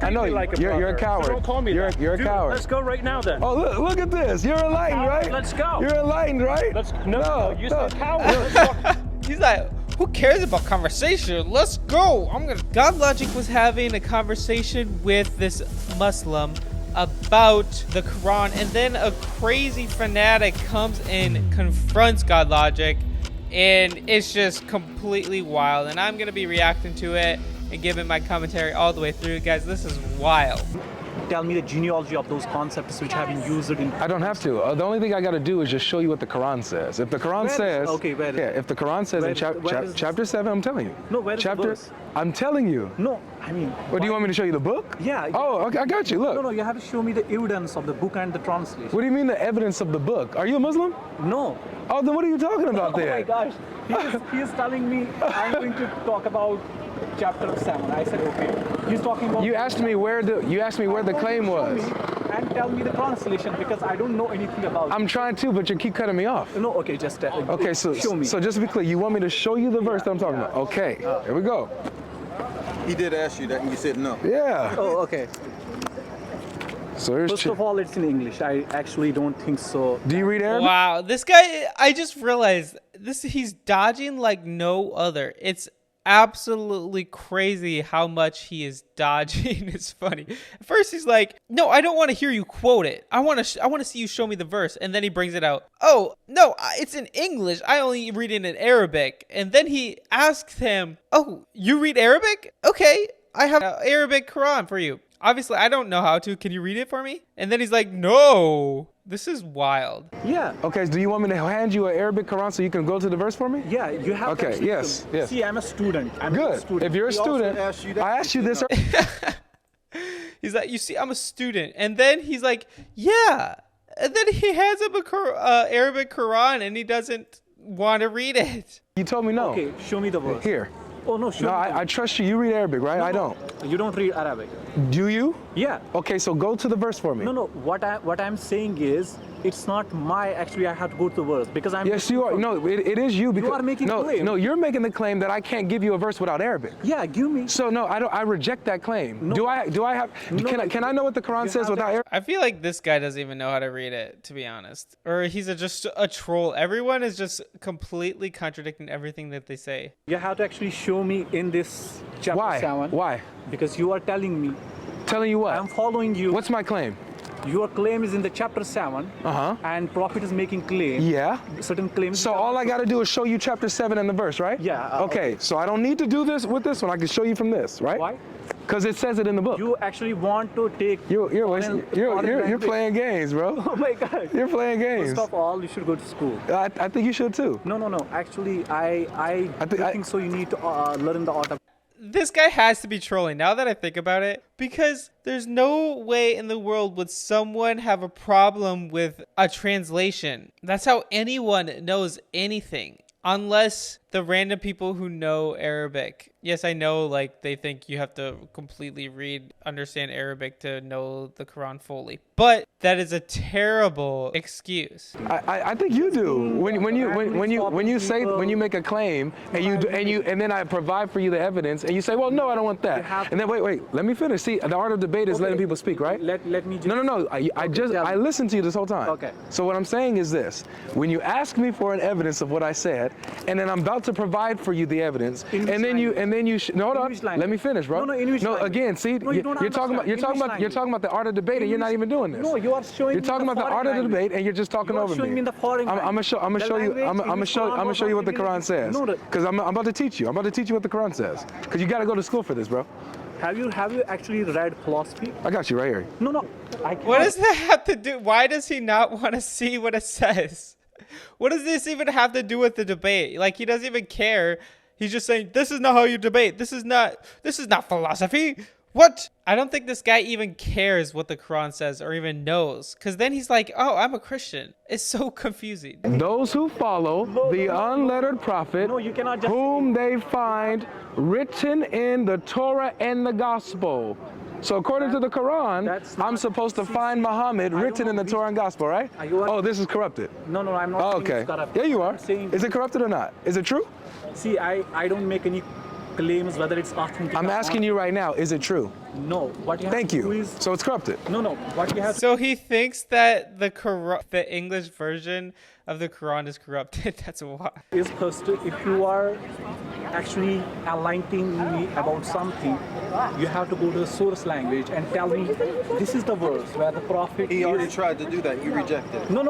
treat I know me like a you're brother. a coward. So don't call me that. You're a Dude, coward. Let's go right now then. Oh, look at this. You're enlightened, right? Let's go. You're enlightened, right? No, you said coward. Let's go. He's like, who cares about conversation? Let's go. God Logic was having a conversation with this Muslim about the Quran, and then a crazy fanatic comes and confronts God Logic, and it's just completely wild. And I'm gonna be reacting to it and giving my commentary all the way through. Guys, this is wild. Tell me the genealogy of those concepts which have been used in. I don't have to. The only thing I got to do is just show you what the Quran says. If the Quran says, if the Quran says in chapter 7, I'm telling you. No, where is the verse? I'm telling you. No, I mean. What do you want me to show you the book? Yeah. Oh, okay, I got you. Look. No, you have to show me the evidence of the book and the translation. What do you mean the evidence of the book? Are you a Muslim? No. Oh, then what are you talking about there? Oh my gosh. He is telling me I'm going to talk about chapter 7. I said okay. He's talking about. You asked me where the claim was. And tell me the translation because I don't know anything about it. I'm trying to, but you keep cutting me off. No, okay, just okay. So show me. So just to be clear, you want me to show you the verse that I'm talking about? Okay. Here we go. He did ask you that, and you said no. Yeah. Oh, okay. So here's First of all, it's in English. I actually don't think so. Do you read Arabic? Wow, this guy, I just realized he's dodging like no other. It's absolutely crazy how much he is dodging. It's funny. At first he's like, no, I don't want to hear you quote it. I want to see you show me the verse. And then he brings it out. Oh, no, it's in English. I only read it in Arabic. And then he asks him, oh, you read Arabic? Okay, I have an Arabic Quran for you. Obviously, I don't know how to. Can you read it for me? And then he's like, no. This is wild. Yeah. Okay, so do you want me to hand you an Arabic Quran so you can go to the verse for me? Yeah, you have to. Okay, yes. See, I'm a student. Good. If you're a student, I asked you this. He's like, you see, I'm a student. And then he's like, yeah. And then he hands him a Arabic Quran and he doesn't want to read it. You told me no. Okay, show me the verse. Here. Oh, no, show me. No, I trust you. You read Arabic, right? No, I don't. You don't read Arabic. Do you? Yeah. Okay, so go to the verse for me. No. What I'm saying is, it's not actually I have to go to the verse because I'm. Yes, you are. No, it is you because. You are making a claim. No, you're making the claim that I can't give you a verse without Arabic. Yeah, give me. So no, I don't. I reject that claim. No. Do I have? No, Can I know what the Quran says without Arabic? I feel like this guy doesn't even know how to read it, to be honest. Or he's just a troll. Everyone is just completely contradicting everything that they say. You have to actually show me in this chapter 7. Why? Because you are telling me. Telling you what? I'm following you. What's my claim? Your claim is in the chapter 7. And Prophet is making claim. Yeah. Certain claims. So all I got to do is show you chapter 7 and the verse, right? Yeah. Okay. So I don't need to do this with this one. I can show you from this, right? Why? Because it says it in the book. You actually want to take. You're playing games, bro. Oh my God. You're playing games. First of all, you should go to school. I think you should too. No. Actually, I think so. You need to learn the art of. This guy has to be trolling now that I think about it, because there's no way in the world would someone have a problem with a translation. That's how anyone knows anything, unless the random people who know Arabic. Yes, I know, like, they think you have to completely understand Arabic to know the Quran fully, but that is a terrible excuse. I think you do. When you make a claim and then I provide for you the evidence and you say, well, no, I don't want that. And then wait, let me finish. See, the art of debate is letting people speak, right? Let me just. No. I listened to you this whole time. Okay. So what I'm saying is this: when you ask me for an evidence of what I said, and then I'm about to provide for you the evidence, hold on, let me finish, bro. No, again, see, you're talking about the art of debate, and you're not even doing this. No, you are showing. You're talking about the art of the debate, and you're just talking over me. Showing me the foreign. I'm gonna show you what the Quran says. Because I'm about to teach you. I'm about to teach you what the Quran says. Because you got to go to school for this, bro. Have you actually read philosophy? I got you right here. No. What does that have to do? Why does he not want to see what it says? What does this even have to do with the debate? Like, he doesn't even care. He's just saying, this is not how you debate. This is not philosophy. What? I don't think this guy even cares what the Quran says or even knows. Because then he's like, oh, I'm a Christian. It's so confusing. Those who follow the unlettered prophet, whom they find written in the Torah and the Gospel. So according to the Quran, I'm supposed to find Muhammad written in the Torah and Gospel, right? Oh, this is corrupted. No, I'm not. Oh, okay. Yeah, you are. Is it corrupted or not? Is it true? See, I don't make any claims, whether it's authentic. I'm asking you right now, is it true? No. What you have Thank to do you. is So it's corrupted. no. What you have So he thinks that the English version of the Quran is corrupted. That's wild. is first, if you are actually enlightening me about something, you have to go to the source language and tell me this is the verse where the prophet He already is. tried to do that. You rejected it. No.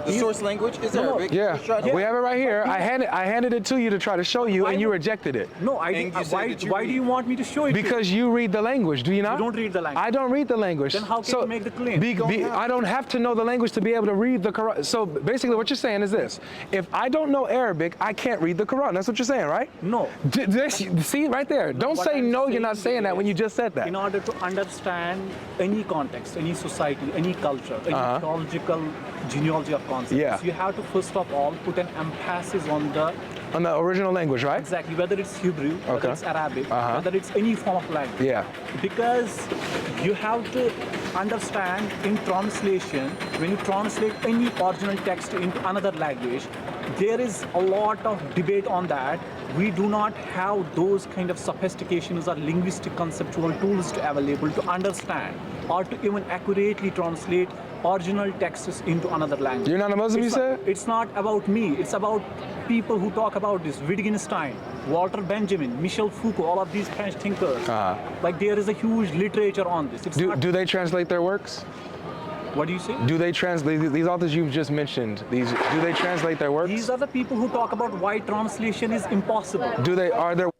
The He's- source language is No, no. Arabic. Yeah, He's tried to- we have it right here. I handed it to you to try to show you, Why and you not? rejected it. No, I And didn't. you said Why, that you why do read. you want me to show it? Because you read the language, do you not? You don't read the language. I don't read the language. Then how can you make the claim? I don't have to know the language to be able to read the Quran. So basically what you're saying is this. If I don't know Arabic, I can't read the Quran. That's what you're saying, right? No. See, right there. Don't What say I'm no, you're not saying saying that when you is, just said that. In order to understand any context, any society, any culture, any theological genealogy of concepts, Yeah. you have to first of all put an emphasis on the On the original language, right? exactly whether it's Hebrew, Okay. whether it's Arabic, whether it's any form of language. Yeah. Because you have to understand in translation, when you translate any original text into another language, there is a lot of debate on that. We do not have those kind of sophistications or linguistic conceptual tools to available to understand or to even accurately translate original texts into another language. You're not a Muslim, It's you not- said? It's not about me. It's about people who talk about this. Wittgenstein, Walter Benjamin, Michel Foucault, all of these French thinkers. Like there is a huge literature on this. It's not, Do they translate their works? what do you say? Do they translate these authors you've just mentioned? Do they translate their works? These are the people who talk about why translation is impossible. Are there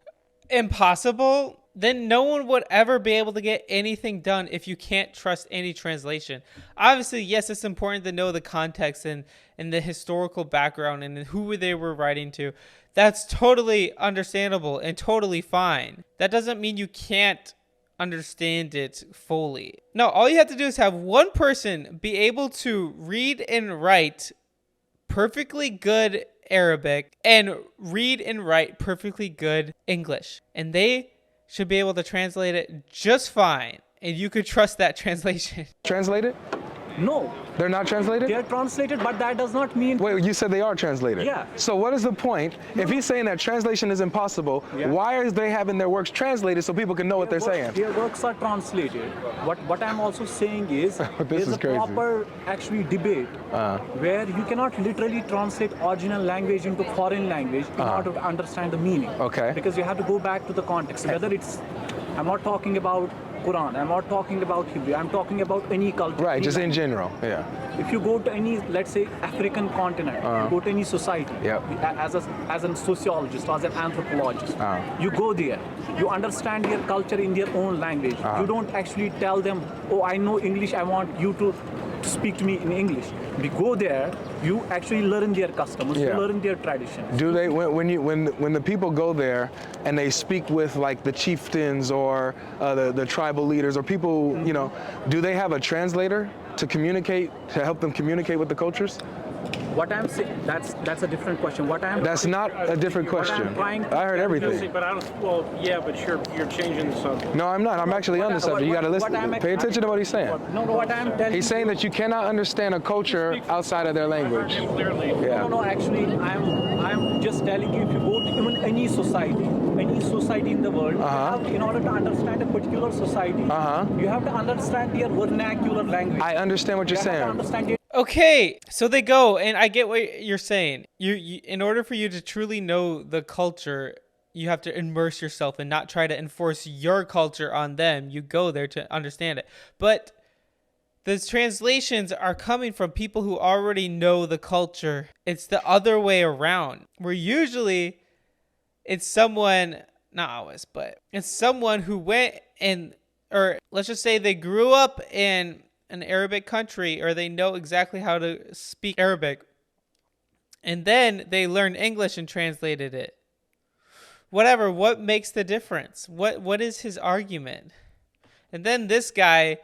Impossible? Then no one would ever be able to get anything done if you can't trust any translation. Obviously, yes, it's important to know the context and the historical background and who they were writing to. That's totally understandable and totally fine. That doesn't mean you can't understand it fully. No, all you have to do is have one person be able to read and write perfectly good Arabic and read and write perfectly good English. And they should be able to translate it just fine. And you could trust that translation. translated? No, They're not translated? they are translated, but that does not mean. Wait, you said they are translated. Yeah. So what is the point? If he's saying that translation is impossible, Yeah. why are they having their works translated so people can know what they're saying? Their works are translated. What I'm also saying is there's is a crazy. proper actually debate where you cannot literally translate original language into foreign language in order to understand the meaning. Okay. Because you have to go back to the context. Whether it's, I'm not talking about Quran, I'm not talking about Hebrew, I'm talking about any culture. Right, any just in language. general. Yeah. If you go to any, let's say, African continent, you go to any society, Yep. as a sociologist, as an anthropologist, you go there, you understand their culture in their own language. You don't actually tell them, oh, I know English, I want you to speak to me in English. We go there, you actually learn their customs, Yeah. you learn their traditions. Do they when the people go there and they speak with like the chieftains or the tribal leaders or people, you know, do they have a translator to communicate to help them communicate with the cultures? What I'm saying, that's a different question. What I'm That's not a different what question. I'm trying to I heard tell you- everything. But I don't. Well, yeah, but you're changing the subject. No, I'm not. I'm actually on the subject. You got to listen. Pay attention to what he's saying. No, what I'm telling He's saying that you cannot understand a culture outside of their language. Clearly. Yeah. No, actually, I'm just telling you, if you go to even any society in the world, you have, in order to understand a particular society, you have to understand their vernacular language. I understand what You you're have to saying. understand their Okay, so they go, and I get what you're saying. You in order for you to truly know the culture, you have to immerse yourself and not try to enforce your culture on them. You go there to understand it. But the translations are coming from people who already know the culture. It's the other way around, where usually it's someone, not always, but it's someone who went and, or let's just say they grew up in an Arabic country, or they know exactly how to speak Arabic, and then they learned English and translated it. Whatever, what makes the difference? What is his argument? And then this guy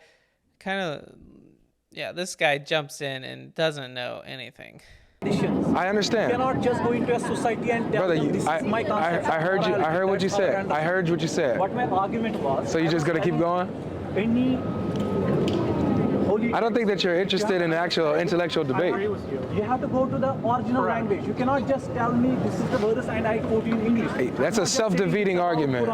this guy jumps in and doesn't know anything. traditions. I You understand. cannot just go into a society and tell Brother, them this is my concept. I heard you. I heard what you said. I heard what you said. What my argument was. So you just gonna keep going? Any holy. I don't think that you're interested in actual intellectual I debate. agree with you. You have to go to the original language. You cannot just tell me this is the verse and I quote you in English. Hey, that's a self-defeating argument.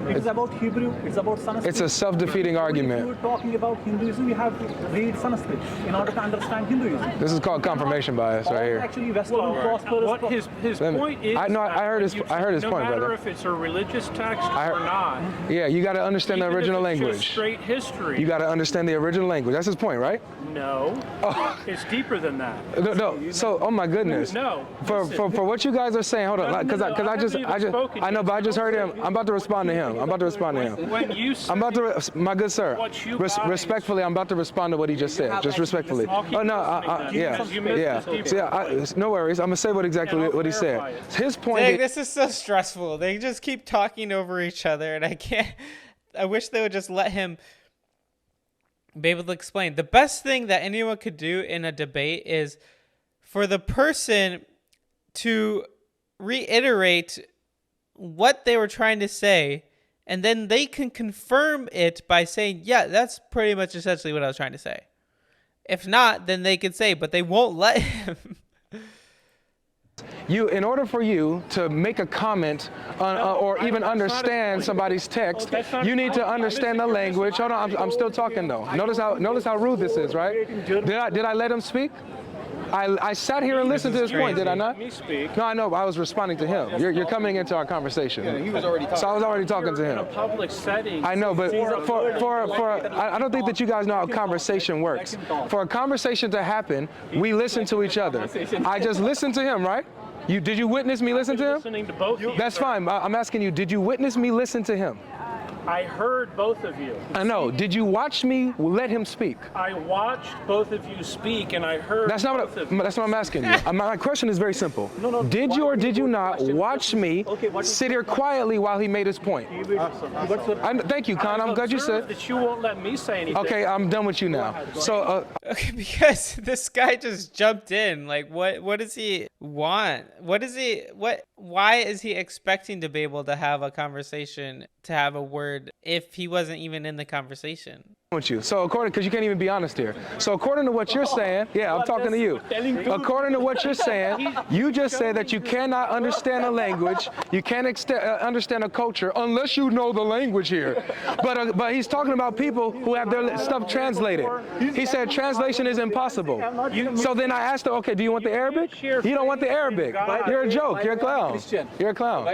It's about Hebrew, it's about Sanskrit. It's a self-defeating If argument. you're talking about Hinduism, you have to read Sanskrit in order to understand Hinduism. This is called confirmation bias right here. Actually, Western Well, prosperous. what his point is, I know, I that heard when his- you- I heard his no point, matter brother. if it's a religious text I or heard- not, Yeah, you got to understand the even if original it's just language. straight history. You got to understand the original language. That's his point, right? No, it's deeper than that. No. So, oh my goodness. No. For what you guys are saying, hold on, No, because no, I I just haven't even spoken I know, yet. but I just heard him. I'm about to respond to him. I'm about to respond to him. When you say I'm about to, my good sir. What you guys- Respectfully, I'm about to respond to what he just said. Just respectfully. I'll keep Oh no, listening then, yeah, because you missed yeah. this deeper So, yeah, no worries. I'm gonna say exactly And I'll what he said. clarify it. His point. Dang, is, this is so stressful. They just keep talking over each other, and I can't. I wish they would just let him be able to explain. The best thing that anyone could do in a debate is for the person to reiterate what they were trying to say, and then they can confirm it by saying, yeah, that's pretty much essentially what I was trying to say. If not, then they could say, but they won't let him. in order for you to make a comment on, or even understand somebody's text, you need to understand the language. Hold on, I'm still talking though. Notice how rude this is, right? Did I let him speak? I sat here and listened to his point, did I not? me speak. No, I know, but I was responding to him. You're coming into our conversation. Yeah, he was already talking. So I was already talking to In a him. public setting. I know, but I don't think that you guys know how conversation works. For a conversation to happen, we listen to each other. I just listened to him, right? Did you witness me listen to him? Listening to both of you. That's fine. I'm asking you, did you witness me listen to him? I heard both of you. I know. Did you watch me let him speak? I watched both of you speak, and I heard That's not both of you. that's what I'm asking you. My question is very simple. Did you or did you not watch me sit here quietly while he made his point? Thank you, Con. I'm glad you Observed said. that you won't let me say anything. Okay, I'm done with you now. So, Okay, because this guy just jumped in. Like, what does he want? Why is he expecting to be able to have a conversation, to have a word, if he wasn't even in the conversation? with you. So because you can't even be honest here. So according to what you're saying, yeah, I'm talking to you. According to what you're saying, you just said that you cannot understand a language, you can't understand a culture unless you know the language here. But he's talking about people who have their stuff translated. He said translation is impossible. So then I asked him, okay, do you want the Arabic? You don't want the Arabic. You're a joke. You're a clown. You're a clown.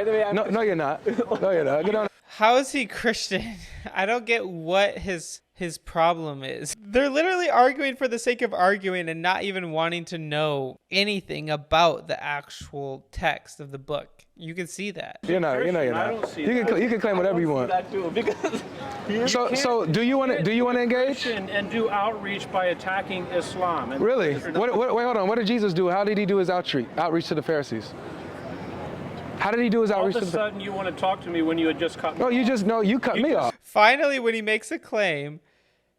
No, you're not. No, you're not. Get on. How is he Christian? I don't get what his problem is. They're literally arguing for the sake of arguing and not even wanting to know anything about the actual text of the book. You can see that. You're not. You're not. You can claim whatever you want. So do you want to engage? And do outreach by attacking Islam. And Really? Wait, hold on. What did Jesus do? How did he do his outreach to the Pharisees? How did he do his outreach to the Pharisees? All of a sudden, you want to talk to me when you had just cut me off. You cut me off. Finally, when he makes a claim,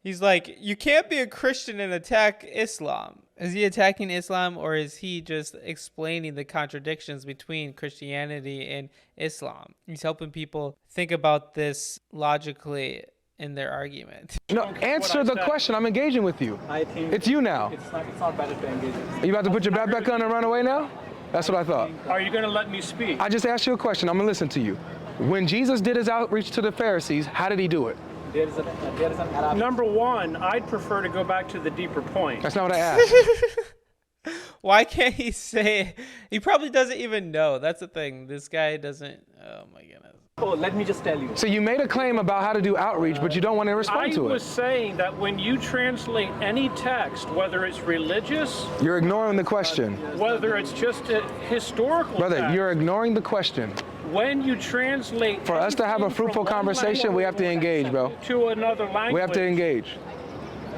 he's like, you can't be a Christian and attack Islam. Is he attacking Islam, or is he just explaining the contradictions between Christianity and Islam? He's helping people think about this logically in their argument. No, answer the question. I'm engaging with you. I think It's you now. it's not better to engage. Are you about to put your backpack on and run away now? That's what I thought. Are you going to let me speak? I just asked you a question. I'm going to listen to you. When Jesus did his outreach to the Pharisees, how did he do it? There is an Arabic. Number one, I'd prefer to go back to the deeper point. That's not what I asked. Why can't he say it? He probably doesn't even know. That's the thing. This guy doesn't. Oh my goodness. Oh, let me just tell you. So you made a claim about how to do outreach, but you don't want to respond I to was it. saying that when you translate any text, whether it's religious, You're ignoring the question. whether it's just a historical Brother, text, you're ignoring the question. when you translate For us to have a anything from fruitful one conversation, we have to engage, bro. to another language. We have to engage.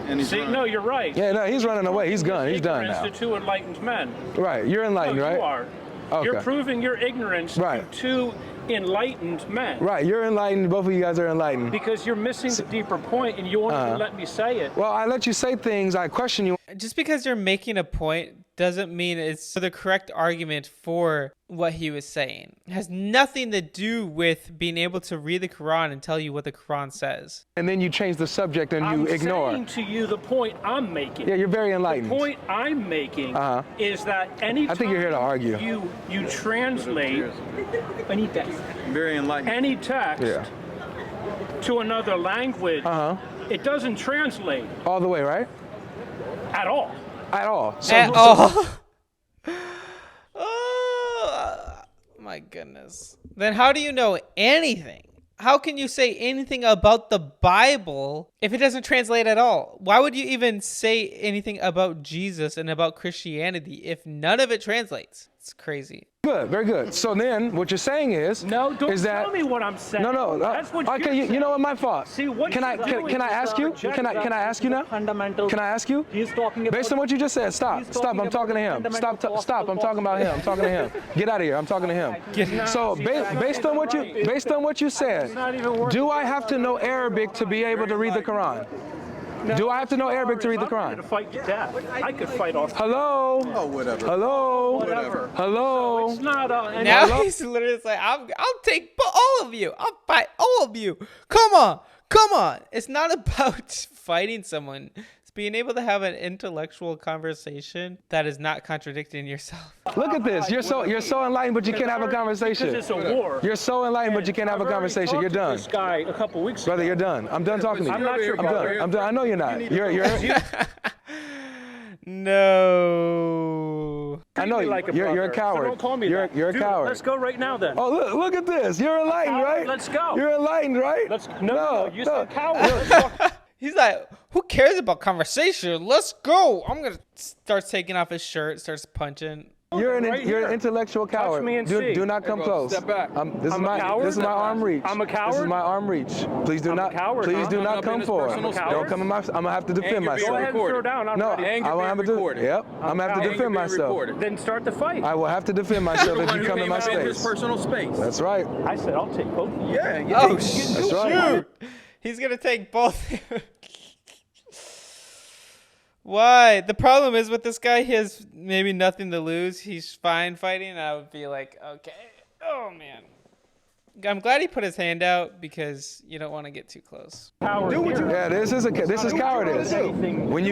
And he's See, running. no, you're right. Yeah, no, he's running away. He's gone. He's done Ignorance now. to two enlightened men. Right, you're enlightened, No, right? you are. Okay. You're proving your ignorance Right. to two enlightened men. Right, you're enlightened. Both of you guys are enlightened. Because you're missing the deeper point, and you won't even let me say it. Well, I let you say things. I question you. Just because you're making a point doesn't mean it's the correct argument for what he was saying. It has nothing to do with being able to read the Quran and tell you what the Quran says. And then you change the subject and you ignore. I'm saying to you the point I'm making. Yeah, you're very enlightened. The point I'm making is that any I think you're here to argue. You translate any text, Very enlightened. any text to another language, it doesn't translate All the way, right? at all. At all. Oh, my goodness. Then how do you know anything? How can you say anything about the Bible if it doesn't translate at all? Why would you even say anything about Jesus and about Christianity if none of it translates? It's crazy. Good, very good. So then, what you're saying is, No, don't is that, tell me what I'm saying. No. That's what okay, you're you know what? My fault. See, what can I ask you? Can I ask you now? Fundamental. Can I ask you? He's talking about. Based on what you just said, stop. I'm talking to him. Stop. I'm talking about him. I'm talking to him. Get out of here. I'm talking to him. So based on what you said, do I have to know Arabic to be able to read the Quran? Do I have to know Arabic to read the Quran? To fight to death. I could fight off. Hello? Oh, whatever. Hello? Whatever. Hello? It's not Now he's literally like, I'll take all of you. I'll fight all of you. Come on. It's not about fighting someone. It's being able to have an intellectual conversation that is not contradicting yourself. Look at this. You're so enlightened, but you can't have a conversation. Because it's a war. You're so enlightened, but you can't have a conversation. You're done. This guy a couple weeks Brother, ago. you're done. I'm done talking to you. I'm not your brother. I'm done. I know you're not. You're No. I know Like a you're a brother. coward. So don't call me that. You're a Dude, coward. Let's go right now then. Oh, look at this. You're enlightened, right? Let's go. You're enlightened, right? No, you said coward. Let's go. He's like, who cares about conversation? Let's go. I'm going to start taking off his shirt, starts punching. You're an Right here. intellectual coward. me and see. Do not come close. Step back. This is I'm a coward? my arm reach. I'm a This is coward? my arm reach. Please do I'm a not. coward, Please huh? do I'm not not come in this forward. personal space. Don't come in my. I'm gonna have to defend And you're being Go myself. ahead and recorded. throw down. I'm No, ready. And I you're will have being to. recorded. Yep, I'm gonna have to And defend you're being myself. recorded. Then start the fight. I will have to defend myself if you come in my in his space. personal space. That's right. I said I'll take both. Yeah. Oh, That's right. shoot. He's going to take both. Why? The problem is with this guy, he has maybe nothing to lose. He's fine fighting. And I would be like, okay. Oh, man. I'm glad he put his hand out because you don't want to get too close. Yeah, this is cowardice. When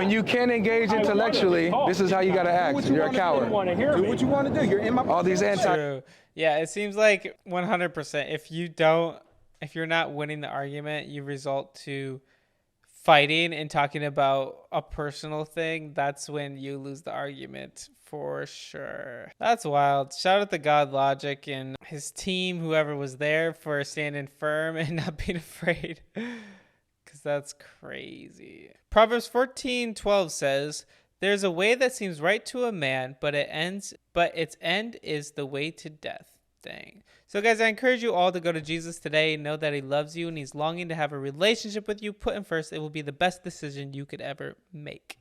you can't engage intellectually, this is how you gotta act. You're a coward. Do what you want to do. You're in my. All these anti. True. Yeah, it seems like 100%. If you're not winning the argument, you result to fighting and talking about a personal thing. That's when you lose the argument for sure. That's wild. Shout out to God Logic and his team, whoever was there, for standing firm and not being afraid. Because that's crazy. Proverbs 14:12 says, "There's a way that seems right to a man, but its end is the way to death." Dang. So guys, I encourage you all to go to Jesus today. Know that he loves you and he's longing to have a relationship with you. Put him first. It will be the best decision you could ever make.